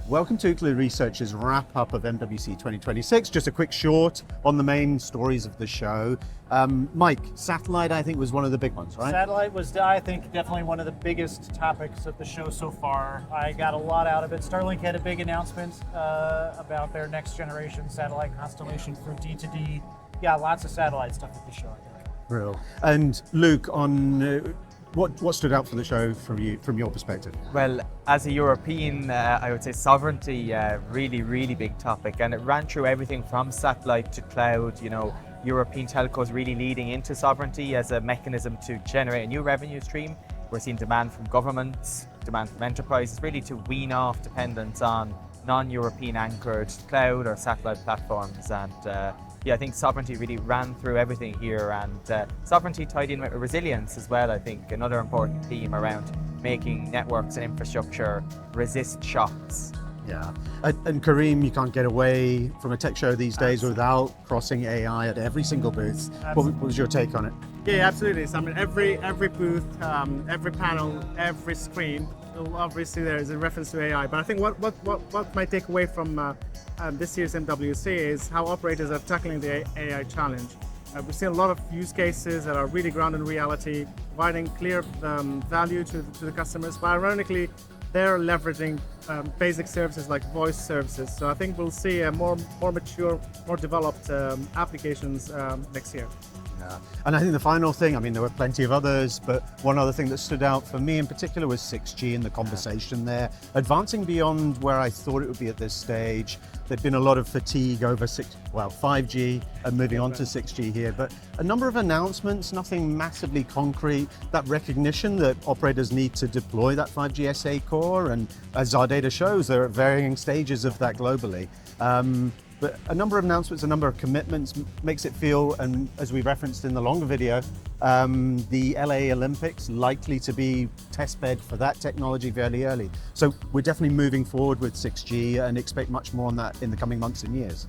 Welcome to Ookla Research's wrap-up of MWC 2026. Just a quick short on the main stories of the show. Mike, satellite I think was one of the big ones, right? Satellite was, I think, definitely one of the biggest topics of the show so far. I got a lot out of it. Starlink had a big announcement about their next generation satellite constellation for D2D. Yeah, lots of satellite stuff at the show, I think. Real. And Luke, on what stood out for the show from your perspective? Well, as a European, I would say sovereignty, really big topic, and it ran through everything from satellite to cloud. You know, European telcos really leading into sovereignty as a mechanism to generate a new revenue stream. We're seeing demand from governments, demand from enterprises, really to wean off dependence on non-European anchored cloud or satellite platforms. And yeah, I think sovereignty really ran through everything here, and sovereignty tied in with resilience as well. I think another important theme around making networks and infrastructure resist shocks. Yeah, and Kareem, you can't get away from a tech show these days without crossing AI at every single booth. What was your take on it? Yeah, absolutely. So I mean, every booth, every panel, every screen, obviously there is a reference to AI. But I think what my takeaway from this year's MWC is how operators are tackling the AI challenge. We've seen a lot of use cases that are really grounded in reality, providing clear value to the customers. But ironically, they're leveraging basic services like voice services. So I think we'll see a more mature, more developed applications next year. Yeah. And I think the final thing, I mean, there were plenty of others, but one other thing that stood out for me in particular was 6G and the conversation there. Advancing beyond where I thought it would be at this stage. There'd been a lot of fatigue over 5G and moving on to 6G here, but a number of announcements, nothing massively concrete. That recognition that operators need to deploy that 5G SA core, and as our data shows, they're at varying stages of that globally. But a number of announcements, a number of commitments makes it feel, and as we referenced in the longer video, the LA Olympics likely to be testbed for that technology fairly early. So we're definitely moving forward with 6G and expect much more on that in the coming months and years.